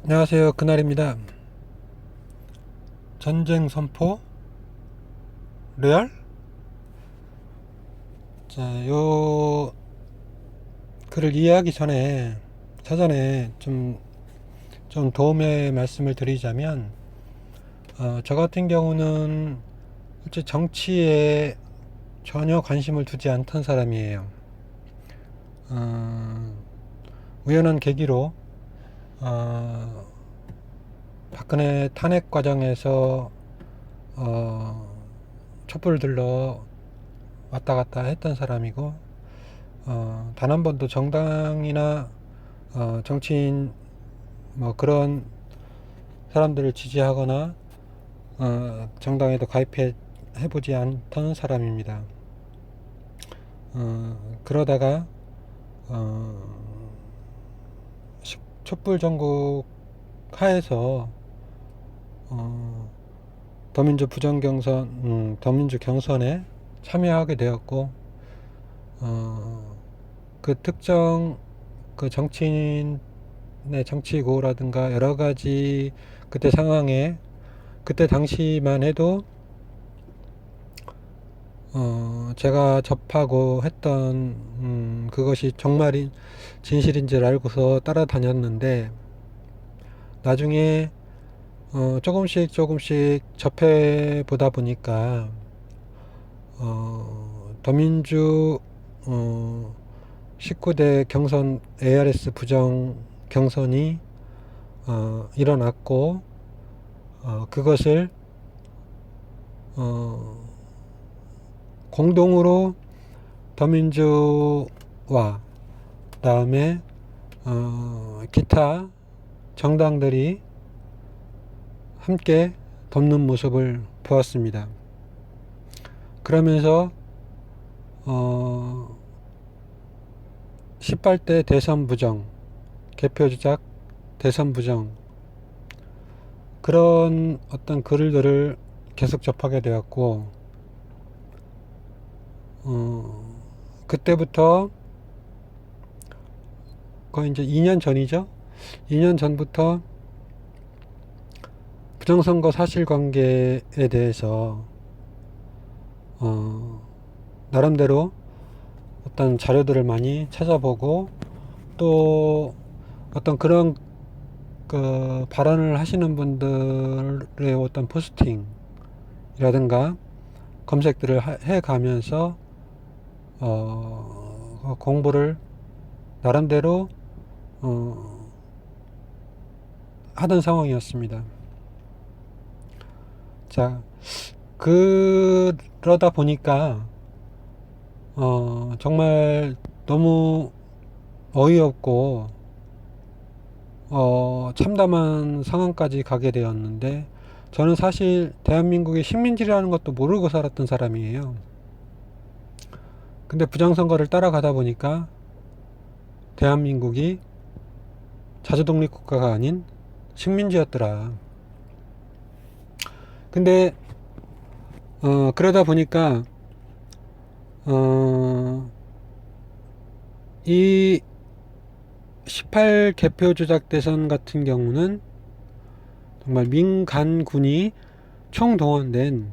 안녕하세요. 그날입니다. 전쟁 선포? 레알? 자, 요 글을 이해하기 전에 사전에 좀 도움의 말씀을 드리자면, 저 같은 경우는 실제 정치에 전혀 관심을 두지 않던 사람이에요. 어, 우연한 계기로, 어, 박근혜 탄핵 과정에서, 어, 촛불 들러 왔다 갔다 했던 사람이고, 단 한 번도 정당이나 정치인 뭐 그런 사람들을 지지하거나 정당에도 가입해 보지 않던 사람입니다. 그러다가 어, 촛불 전국 하에서 어, 더민주 경선에 참여하게 되었고, 그 특정 그 정치인의 정치고라든가 여러 가지 그때 상황에, 그때 당시만 해도 제가 접하고 했던 그것이 정말 진실인 줄 알고서 따라다녔는데, 나중에 조금씩 접해 보다 보니까 더민주 19대 경선 ARS 부정 경선이 일어났고, 그것을 공동으로 더민주와 다음에 기타 정당들이 함께 덮는 모습을 보았습니다. 그러면서 18대 대선 부정, 개표 조작 대선 부정, 그런 어떤 글들을 계속 접하게 되었고, 그때부터 거의 이제 2년 전이죠. 2년 전부터 부정선거 사실관계에 대해서 나름대로 어떤 자료들을 많이 찾아보고, 또 어떤 그런 그 발언을 하시는 분들의 어떤 포스팅이라든가 검색들을 해 가면서 공부를 나름대로 하던 상황이었습니다. 자, 그러다 보니까 정말 너무 어이없고 참담한 상황까지 가게 되었는데, 저는 사실 대한민국의 식민지라는 것도 모르고 살았던 사람이에요. 근데 부정선거를 따라가다 보니까 대한민국이 자주독립국가가 아닌 식민지였더라. 근데 그러다 보니까 이 18 개표 조작 대선 같은 경우는 정말 민간군이 총동원된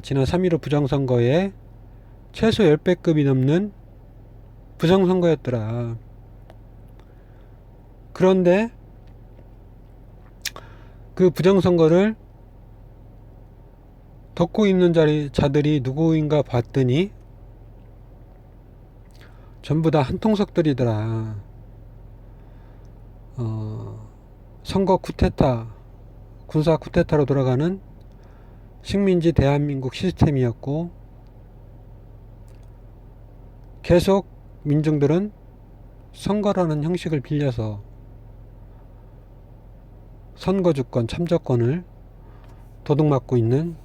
지난 3.15 부정선거에 최소 10배급이 넘는 부정선거였더라. 그런데 그 부정선거를 덮고 있는 자들이 누구인가 봤더니 전부 다 한통속들이더라. 선거 쿠데타, 군사 쿠데타로 돌아가는 식민지 대한민국 시스템이었고, 계속 민중들은 선거라는 형식을 빌려서 선거주권, 참정권을 도둑맞고 있는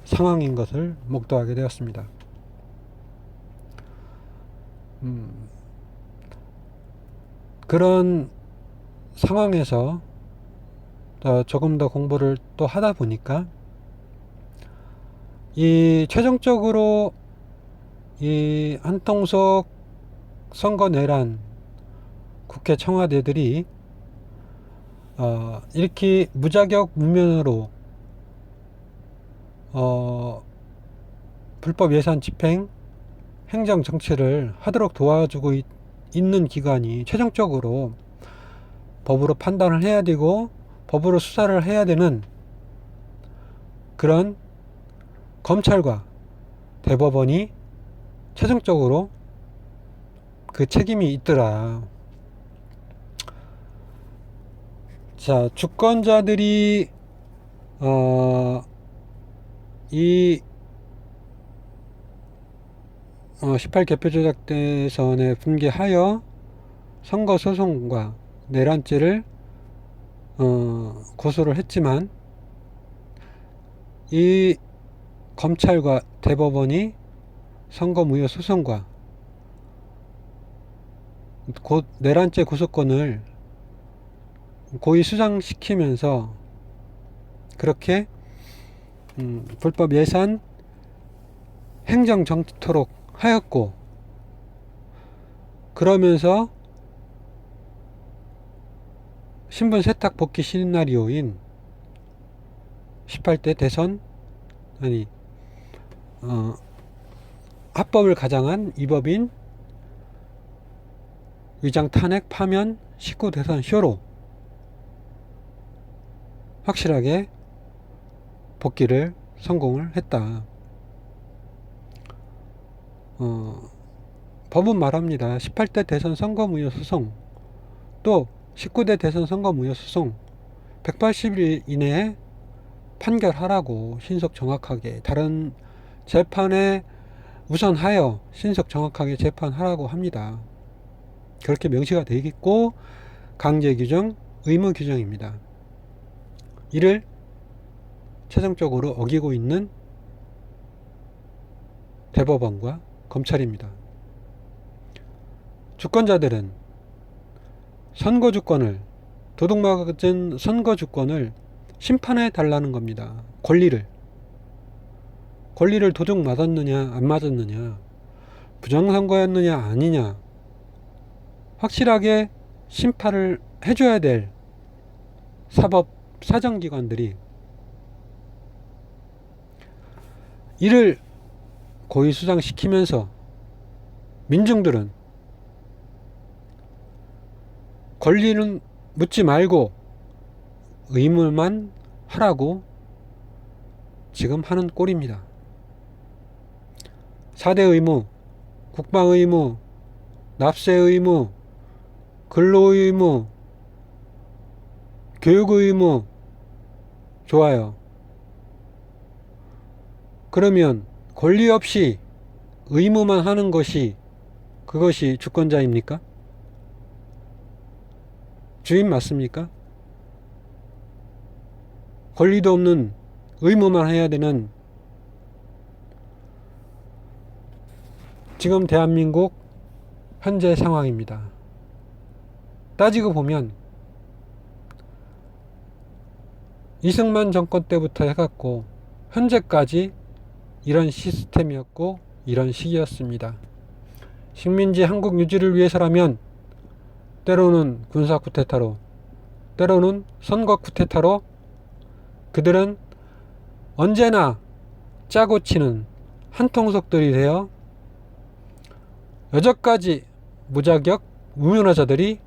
상황인 것을 목도하게 되었습니다. 그런 상황에서 조금 더 공부를 또 하다 보니까 이 최종적으로 이 한통속 선거 내란 국회 청와대들이 이렇게 무자격 무면허로 불법 예산 집행, 행정 정치를 하도록 도와주고 있는 기관이 최종적으로 법으로 판단을 해야 되고 법으로 수사를 해야 되는 그런 검찰과 대법원이 최종적으로 그 책임이 있더라. 자, 주권자들이 이 18개표 조작 대선에 분개하여 선거소송과 내란죄를 고소를 했지만 이 검찰과 대법원이 선거무효 소송과 곧 내란죄 고소권을 고의 수장시키면서 그렇게 불법 예산 행정 정토록 하였고, 그러면서 신분 세탁 복귀 시나리오인 18대 대선, 합법을 가장한 위법인 위장 탄핵 파면 19 대선 쇼로 확실하게 복귀를 성공을 했다. 법은 말합니다. 18대 대선 선거무효 소송, 또 19대 대선 선거무효 소송 180일 이내에 판결하라고 신속 정확하게, 다른 재판에 우선하여 신속 정확하게 재판하라고 합니다. 그렇게 명시가 되어 있고 강제 규정, 의무 규정입니다. 이를 최종적으로 어기고 있는 대법원과 검찰입니다. 주권자들은 선거주권을, 도둑맞은 선거주권을 심판해 달라는 겁니다. 권리를 도둑 맞았느냐 안 맞았느냐, 부정선거였느냐 아니냐, 확실하게 심판을 해줘야 될 사법 사정기관들이 이를 고의수장시키면서 민중들은 권리는 묻지 말고 의무만 하라고 지금 하는 꼴입니다. 4대 의무, 국방의무, 납세의무, 근로의무, 교육의무, 좋아요. 그러면 권리 없이 의무만 하는 것이, 그것이 주권자입니까? 주인 맞습니까? 권리도 없는 의무만 해야 되는 지금 대한민국 현재 상황입니다. 따지고 보면 이승만 정권 때부터 해갖고 현재까지 이런 시스템이었고 이런 시기였습니다. 식민지 한국 유지를 위해서라면 때로는 군사 쿠데타로, 때로는 선거 쿠데타로 그들은 언제나 짜고 치는 한통속들이 되어 여전까지 무자격 무면허자들이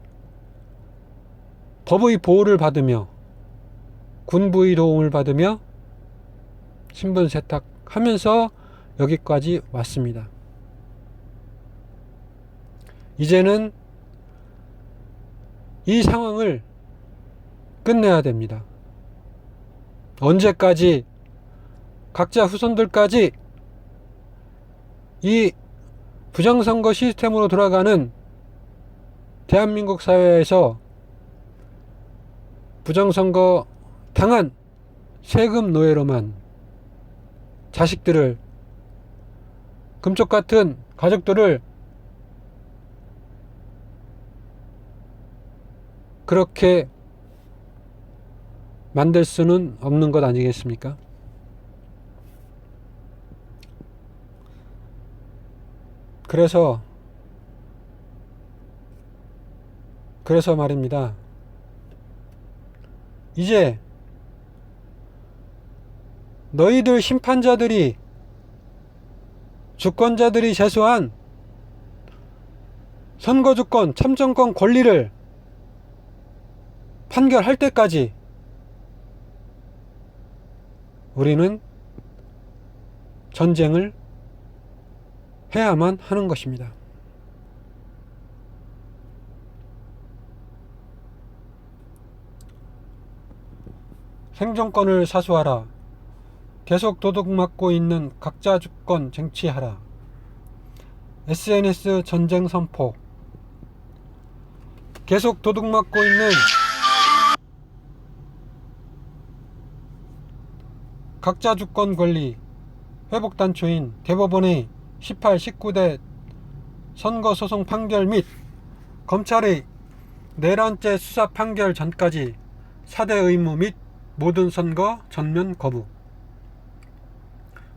법의 보호를 받으며 군부의 도움을 받으며 신분 세탁하면서 여기까지 왔습니다. 이제는 이 상황을 끝내야 됩니다. 언제까지 각자 후손들까지 이 부정선거 시스템으로 돌아가는 대한민국 사회에서 부정선거 당한 세금 노예로만 자식들을, 금쪽 같은 가족들을 그렇게 만들 수는 없는 것 아니겠습니까? 그래서 말입니다. 이제 너희들 심판자들이, 주권자들이 제소한 선거주권, 참정권 권리를 판결할 때까지 우리는 전쟁을 해야만 하는 것입니다. 생존권을 사수하라. 계속 도둑맞고 있는 각자 주권 쟁취하라. SNS 전쟁 선포. 계속 도둑맞고 있는 각자 주권 권리 회복 단초인 대법원의 18, 19대 선거소송 판결 및 검찰의 내란죄 수사 판결 전까지 4대 의무 및 모든 선거 전면 거부.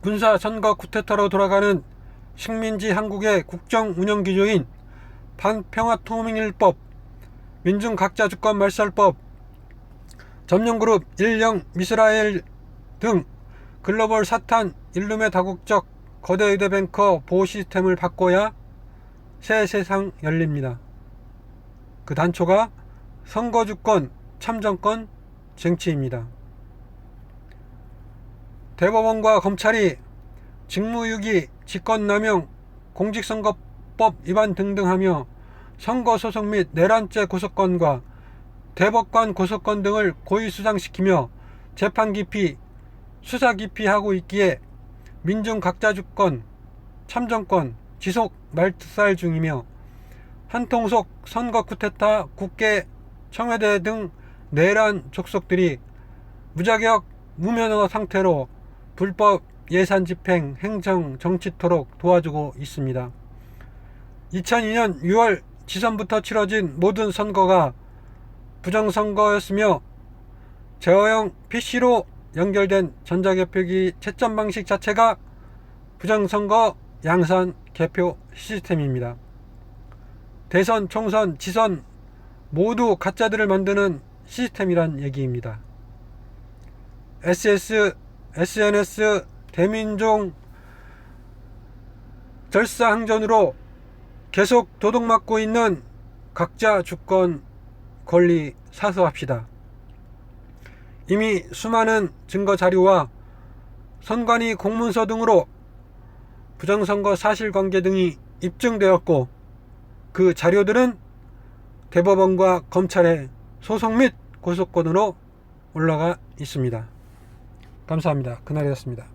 군사 선거 쿠데타로 돌아가는 식민지 한국의 국정 운영 기조인 반평화통일법, 민중각자주권 말살법, 점령그룹 일령 미스라엘 등 글로벌 사탄 일룸의 다국적 거대 의대 뱅커 보호 시스템을 바꿔야 새 세상 열립니다. 그 단초가 선거주권, 참정권 쟁취입니다. 대법원과 검찰이 직무유기, 직권남용, 공직선거법 위반 등등 하며 선거소송 및 내란죄 고소권과 대법관 고소권 등을 고의수상시키며 재판 기피, 수사 기피하고 있기에 민중각자주권, 참정권 지속 말살 중이며 한통속 선거 쿠데타, 국회, 청와대 등 내란 족속들이 무자격, 무면허 상태로 불법 예산 집행, 행정, 정치토록 도와주고 있습니다. 2002년 6월 지선부터 치러진 모든 선거가 부정선거였으며 제어형 PC로 연결된 전자개표기 채점 방식 자체가 부정선거 양산 개표 시스템입니다. 대선, 총선, 지선 모두 가짜들을 만드는 시스템이란 얘기입니다. SNS 대민종 절사항전으로 계속 도둑맞고 있는 각자 주권 권리 사수합시다. 이미 수많은 증거 자료와 선관위 공문서 등으로 부정선거 사실관계 등이 입증되었고 그 자료들은 대법원과 검찰의 소송 및 고소권으로 올라가 있습니다. 감사합니다. 그날이었습니다.